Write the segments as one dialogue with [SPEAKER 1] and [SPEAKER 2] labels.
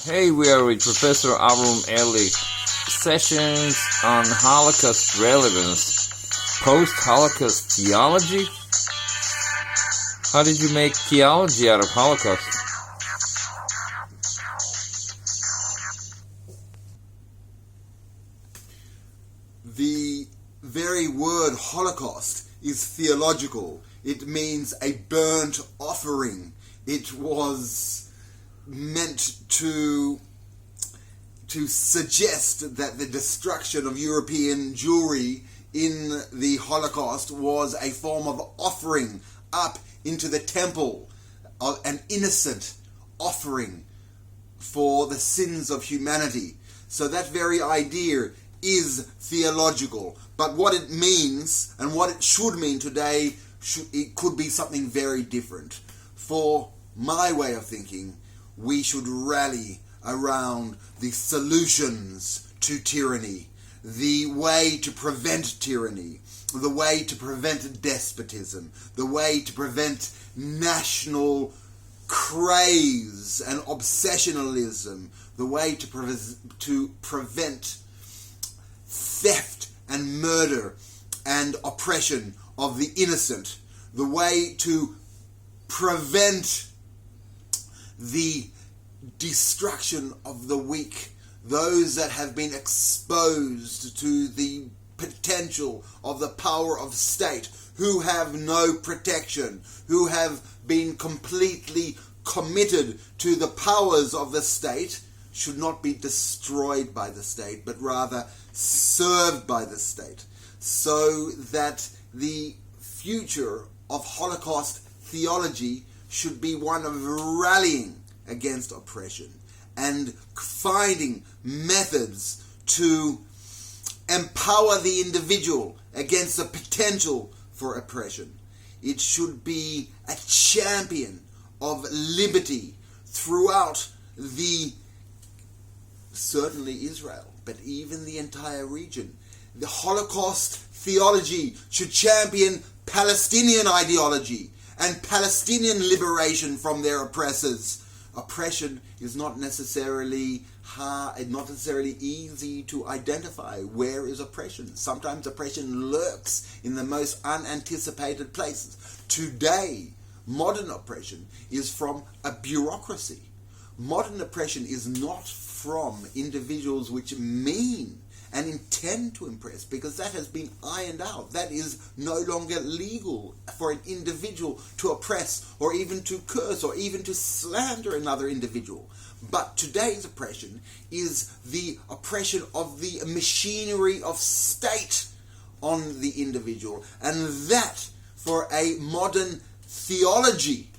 [SPEAKER 1] Hey, we are with Professor Avram Ehrlich. Sessions on Holocaust relevance. Post-Holocaust theology? How did you make theology out of Holocaust?
[SPEAKER 2] The very word Holocaust is theological. It means a burnt offering. It was meant to suggest that the destruction of European Jewry in the Holocaust was a form of offering up into the temple, an innocent offering for the sins of humanity. So that very idea is theological. But what it means and what it should mean today, it could be something very different. For my way of thinking, we should rally around the solutions to tyranny, the way to prevent tyranny, the way to prevent despotism, the way to prevent national craze and obsessionalism, the way to prevent theft and murder and oppression of the innocent, the way to prevent the destruction of the weak, those that have been exposed to the potential of the power of state, who have no protection, who have been completely committed to the powers of the state, should not be destroyed by the state, but rather served by the state, so that the future of Holocaust theology should be one of rallying against oppression and finding methods to empower the individual against the potential for oppression. It should be a champion of liberty throughout certainly Israel, but even the entire region. The Holocaust theology should champion Palestinian ideology and Palestinian liberation from their oppressors. Oppression is not necessarily easy to identify. Where is oppression? Sometimes oppression lurks in the most unanticipated places. Today, modern oppression is from a bureaucracy. Modern oppression is not from individuals which mean and intend to impress, because that has been ironed out. That is no longer legal for an individual to oppress or even to curse or even to slander another individual. But today's oppression is the oppression of the machinery of state on the individual. And that, for a modern theology,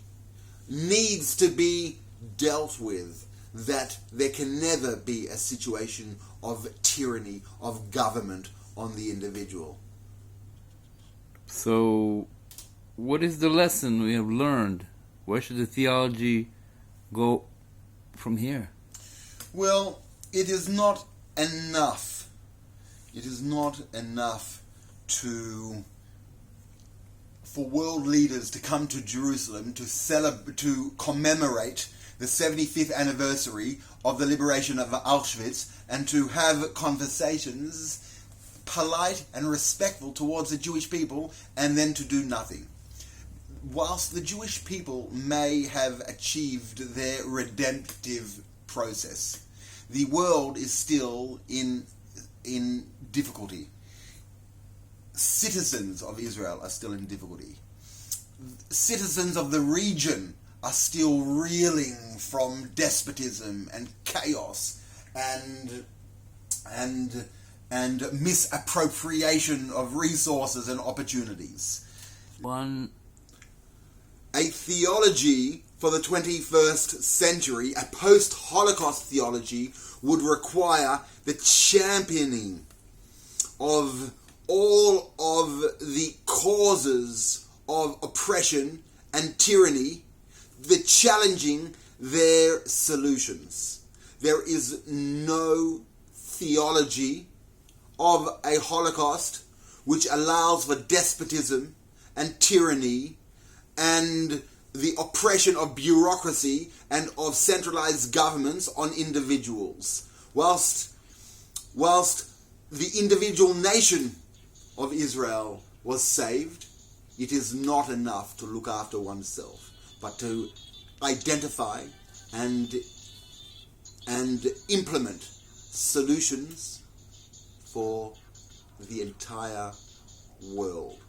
[SPEAKER 2] needs to be dealt with. That there can never be a situation of tyranny, of government on the individual.
[SPEAKER 1] So, what is the lesson we have learned? Where should the theology go from here?
[SPEAKER 2] Well, it is not enough. It is not enough for world leaders to come to Jerusalem to commemorate the 75th anniversary of the liberation of Auschwitz, and to have conversations polite and respectful towards the Jewish people, and then to do nothing. Whilst the Jewish people may have achieved their redemptive process, the world is still in difficulty. Citizens of Israel are still in difficulty. Citizens of the region are still reeling from despotism and chaos and misappropriation of resources and opportunities. A theology for the 21st century, a post-Holocaust theology, would require the championing of all of the causes of oppression and tyranny, the challenging their solutions. There is no theology of a Holocaust which allows for despotism and tyranny and the oppression of bureaucracy and of centralized governments on individuals. Whilst the individual nation of Israel was saved, it is not enough to look after oneself, but to identify and implement solutions for the entire world.